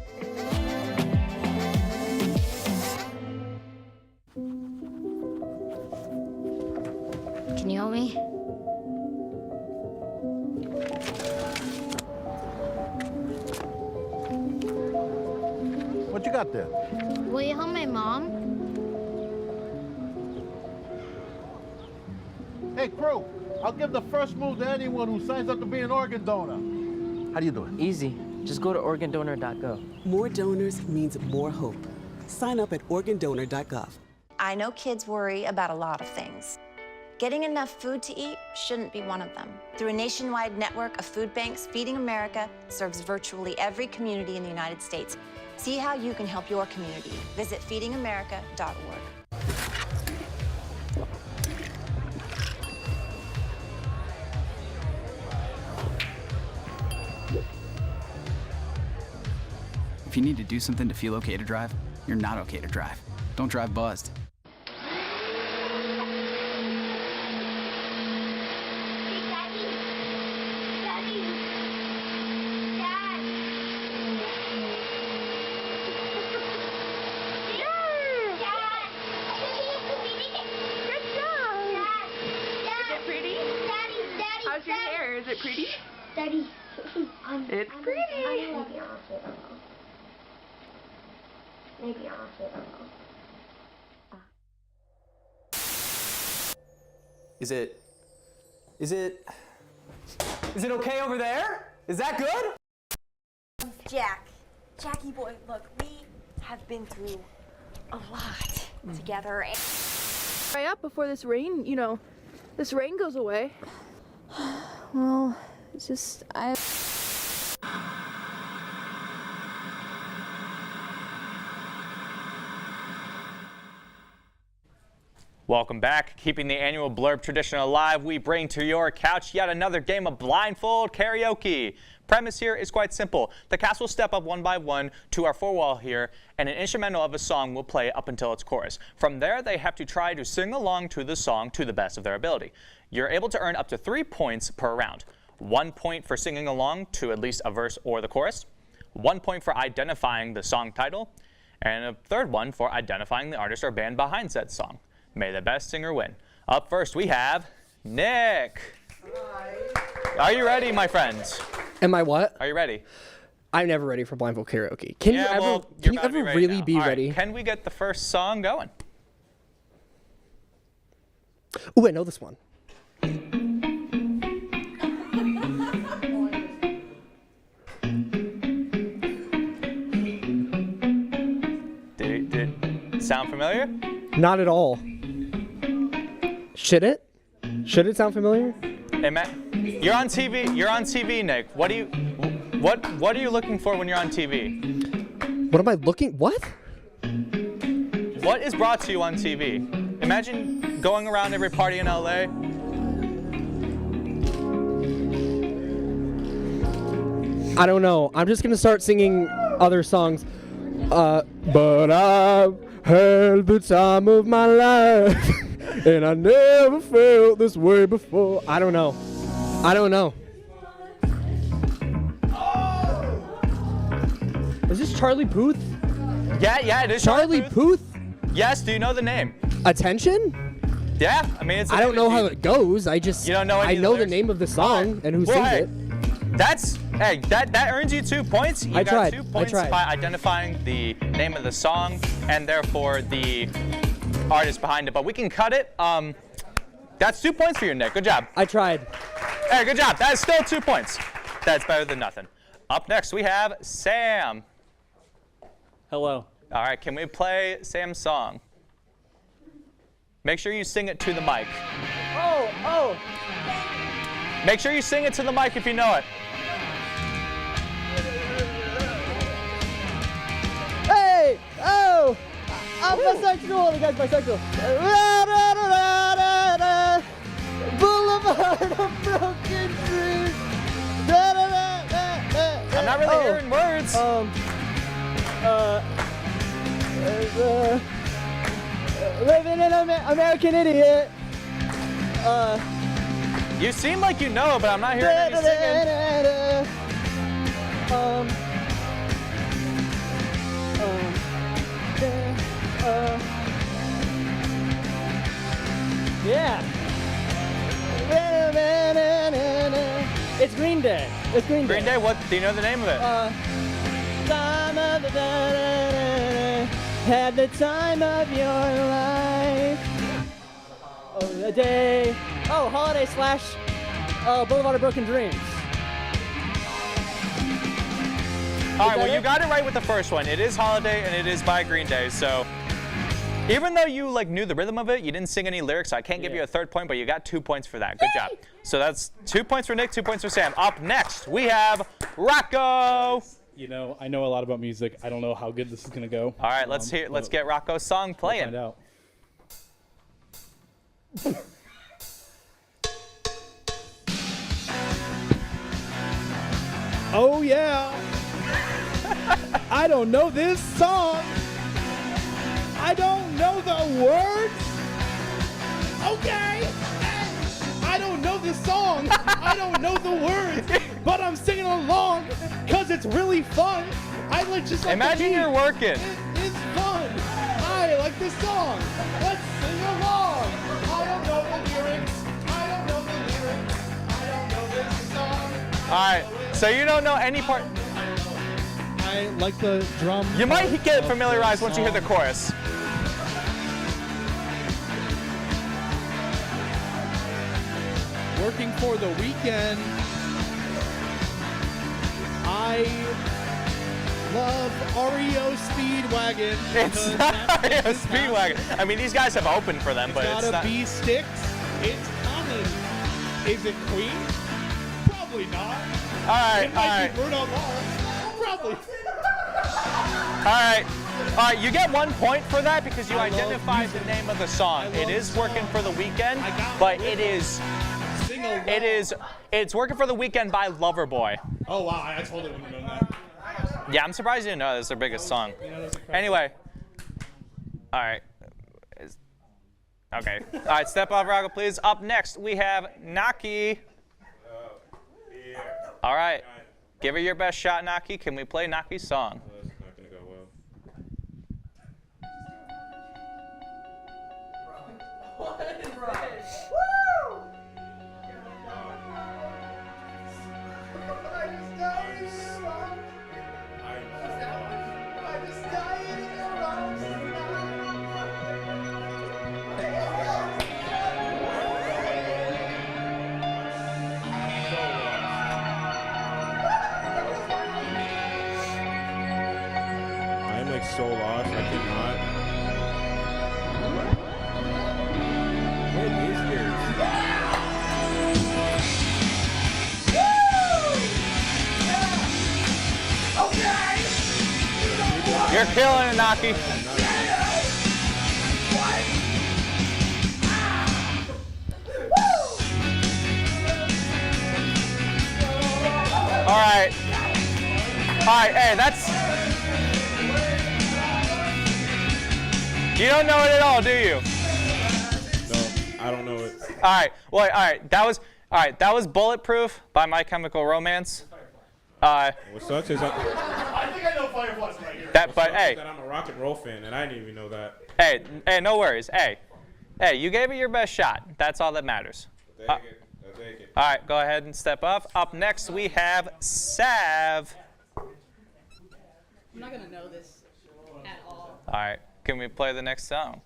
Can you help me? What you got there? Will you help my mom? Hey, crew, I'll give the first move to anyone who signs up to be an organ donor. How do you do it? Easy. Just go to organdonor.gov. More donors means more hope. Sign up at organdonor.gov. I know kids worry about a lot of things. Getting enough food to eat shouldn't be one of them. Through a nationwide network of food banks, Feeding America serves virtually every community in the United States. See how you can help your community. Visit feedingamerica.org. If you need to do something to feel okay to drive, you're not okay to drive. Don't drive buzzed. it pretty? Daddy. It's pretty. Maybe I'll Is it okay over there? Is that good? Jackie boy, look, we have bbeen through a lot together. Hurry up before this rain, this rain goes away. Well, it's just, Welcome back. Keeping the annual Blurb tradition alive, we bring to your couch yet another game of blindfold karaoke. Premise here is quite simple. The cast will step up one by one to our four-wall here, and an instrumental of a song will play up until its chorus. From there, they have to try to sing along to the song to the best of their ability. You're able to earn up to 3 points per round. 1 point for singing along to at least a verse or the chorus, 1 point for identifying the song title, and a third one for identifying the artist or band behind said song. May the best singer win. Up first, we have Nick. Hi. Are you ready, my friends? Am I what? Are you ready? I'm never ready for blindfold karaoke. Can you ever really be ready? Right, can we get the first song going? Oh, I know this one. Did sound familiar? Not at all. Should it? Should it sound familiar? Hey, Matt, you're on TV. You're on TV, Nick. What are you looking for when you're on TV? What am I looking? What? What is brought to you on TV? Imagine going around every party in LA. I don't know. I'm just gonna start singing other songs. But I've had the time of my life. And I never felt this way before. I don't know. I don't know. Is this Charlie Puth? Yeah, it is Charlie Puth. Yes, do you know the name? Attention? Yeah, I mean, it's. I don't know how it goes. I just. You don't know any I know of the the name of the song and who sings it. That earns you 2 points. You I got tried. 2 points I tried. by identifying the name of the song and therefore the artist behind it. But we can cut it. That's 2 points for you, Nick. Good job. I tried. Hey, good job. That is still 2 points. That's better than nothing. Up next, we have Sam. Hello. All right, can we play Sam's song? Make sure you sing it to the mic. Oh. Make sure you sing it to the mic if you know it. Hey! Oh! I'm bisexual. The guy's bisexual. Boulevard of broken dreams. I'm not really hearing words. Living in American Idiot. You seem like you know, but I'm not hearing any singing. Yeah. It's Green Day. It's Green Day. Green Day, what? Do you know the name of it? Time of the had the time of your life. Oh, the day. Oh, Holiday / Boulevard of Broken Dreams. All right, well, you got it right with the first one. It is Holiday, and it is by Green Day. So even though you knew the rhythm of it, you didn't sing any lyrics, so I can't give you a third point, but you got 2 points for that. Good job. So that's 2 points for Nick, 2 points for Sam. Up next, we have Rocco. You know, I know a lot about music. I don't know how good this is gonna go. All right, let's get Rocco's song playing. We'll find out. Oh yeah. I don't know this song. I don't know the words. Okay. I don't know this song. I don't know the words, but I'm singing along because it's really fun. I just like Imagine you're working. It's fun. I like this song. Let's sing along. I don't know the lyrics. I don't know the lyrics. I don't know this song. right, so you don't know any part. I like the drum. You might get familiarized once you hear the chorus. Working for the weekend. I love REO Speedwagon. It's not REO Speedwagon. I mean, these guys have opened for them, but it's not. Gotta be Sticks. It's coming. Is it Queen? Probably not. All right, it might be Bruno Mars. Probably. All right, you get 1 point for that because you identified the name of the song. It is Working for the Weekend, but it's Working for the Weekend by Loverboy. Oh wow, I totally wouldn't have known that. Yeah, I'm surprised you didn't know that's their biggest song. Anyway, all right. Okay. All right, step off, Rocco, please. Up next, we have Naki. All right. Give her your best shot, Naki. Can we play Naki's song? That's not going to go well. What is this? Woo! So lost, I cannot. What is this? Okay! You're killing it, Naki. All right. All right, hey, that's... You don't know it at all, do you? No, I don't know it. All right. Well, all right. That was Bulletproof by My Chemical Romance. What sucks is I think I know Fireflies right here. But hey, that I'm a rock and roll fan, and I didn't even know that. Hey, no worries. Hey, you gave it your best shot. That's all that matters. I'll take it. All right, go ahead and step up. Up next, we have Sav. I'm not gonna know this at all. All right. Can we play the next song?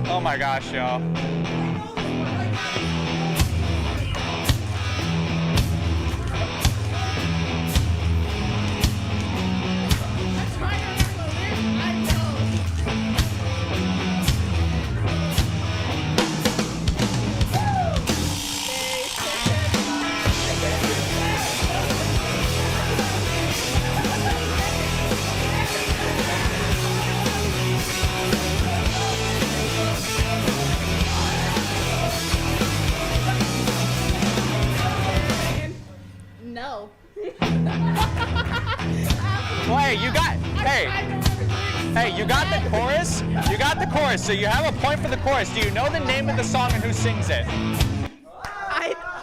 Oh my gosh, y'all. No. Well, hey, you got the chorus. You got the chorus, so you have a point for the chorus. Do you know the name of the song and who sings it?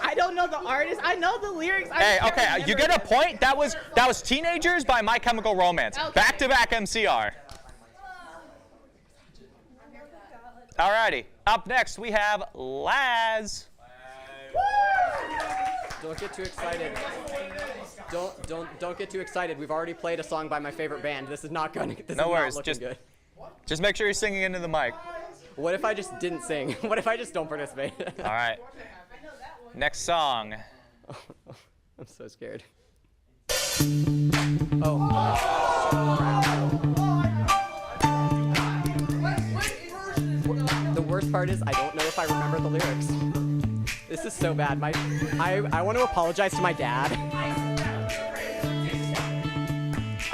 I don't know the artist. I know the lyrics. Hey, okay, you get a point. That was Teenagers by My Chemical Romance. Okay. Back-to-back MCR. Alrighty. Up next, we have Laz. Don't get too excited. Don't get too excited. We've already played a song by my favorite band. This is not gonna. This No is worries. not looking good. Just make sure you're singing into the mic. What if I just didn't sing? What if I just don't participate? All right. Next song. I'm so scared. The worst part is I don't know if I remember the lyrics. This is so bad. I want to apologize to my dad.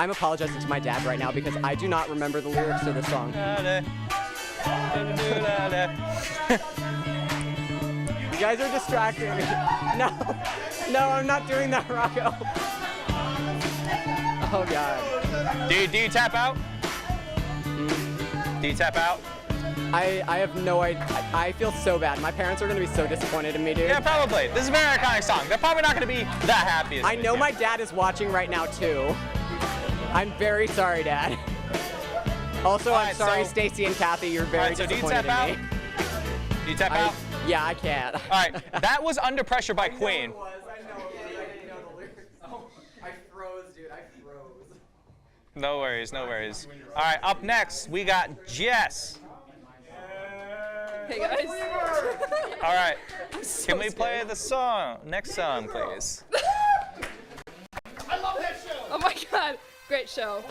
I'm apologizing to my dad right now because I do not remember the lyrics to this song. You guys are distracting me. No, I'm not doing that, Rocco. Oh God. Do you tap out? Do you tap out? I have no idea. I feel so bad. My parents are gonna be so disappointed in me, dude. Yeah, probably. This is a very iconic song. They're probably not gonna be that happy. I know my dad is watching right now too. I'm very sorry, Dad. Also, I'm sorry, Stacy and Kathy. You're very disappointed in me. Do you tap out? Yeah, I can't. All right, that was Under Pressure by Queen. I froze, dude. I froze. No worries, no worries. All right, up next, we got Jess. Hey, guys. All right, can we play the song? Next song, please. I love that show. Oh my God, great show.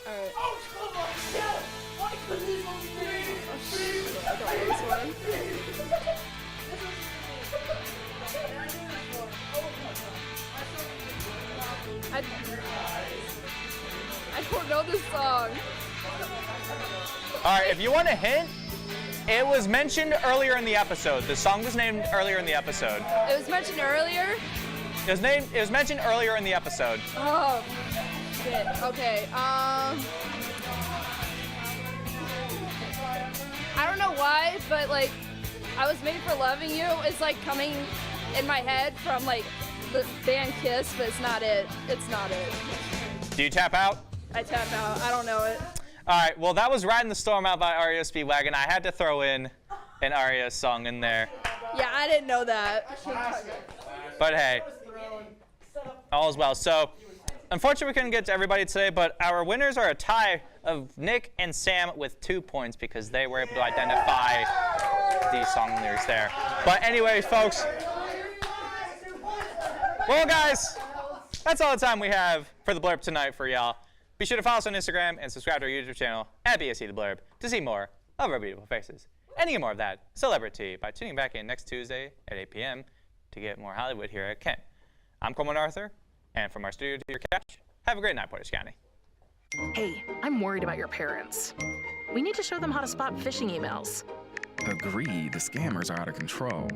All right. Oh, come on, yes! Why couldn't this one be? Oh, shit. I don't know this one. I don't know this song. All right, if you want a hint, it was mentioned earlier in the episode. The song was named earlier in the episode. It was mentioned earlier? It was mentioned earlier in the episode. Oh, shit. Okay, I don't know why, but like, I Was Made for Loving You is like coming in my head from like the band Kiss, but it's not it. It's not it. Do you tap out? I tap out. I don't know it. All right, well, that was Riding the Storm Out by REO Speedwagon. I had to throw in an REO song in there. Yeah, I didn't know that. But hey, all is well. So, unfortunately, we couldn't get to everybody today, but our winners are a tie of Nick and Sam with 2 points because they were able to identify the song lyrics there. But anyways, folks, well, guys, that's all the time we have for the Blurb tonight for y'all. Be sure to follow us on Instagram and subscribe to our YouTube channel at BSC The Blurb to see more of our beautiful faces and get more of that celebrity by tuning back in next Tuesday at 8 p.m. to get more Hollywood here at Kent. I'm Coleman Arthur, and from our studio to your couch, have a great night, Portage County. Hey, I'm worried about your parents. We need to show them how to spot phishing emails. Agreed, the scammers are out of control.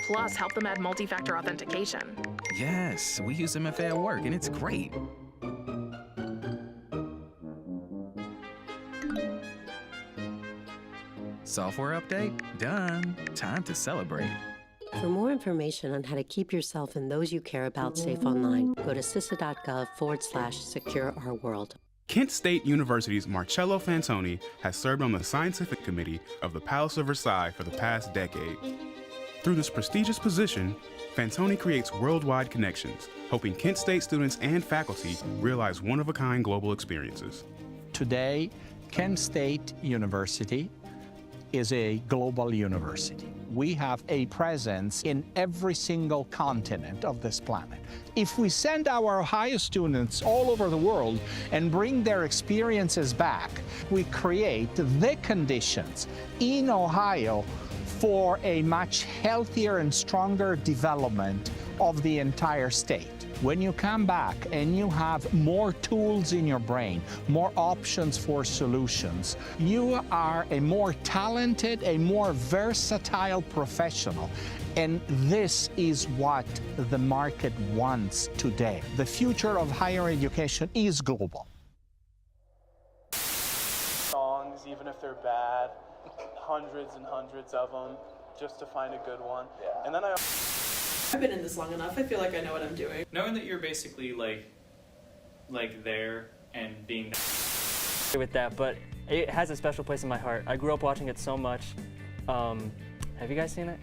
Plus, help them add multi-factor authentication. Yes, we use MFA at work, and it's great. Software update? Done. Time to celebrate. For more information on how to keep yourself and those you care about safe online, go to cisa.gov/secure-our-world. Kent State University's Marcello Fantoni has served on the scientific committee of the Palace of Versailles for the past decade. Through this prestigious position, Fantoni creates worldwide connections, helping Kent State students and faculty realize one-of-a-kind global experiences. Today, Kent State University is a global university. We have a presence in every single continent of this planet. If we send our Ohio students all over the world and bring their experiences back, we create the conditions in Ohio for a much healthier and stronger development of the entire state. When you come back and you have more tools in your brain, more options for solutions, you are a more talented, a more versatile professional. And this is what the market wants today. The future of higher education is global. Songs, even if they're bad, hundreds and hundreds of them, just to find a good one. Yeah. And then I've been in this long enough. I feel like I know what I'm doing. Knowing that you're basically like there and being with that, but it has a special place in my heart. I grew up watching it so much. Have you guys seen it?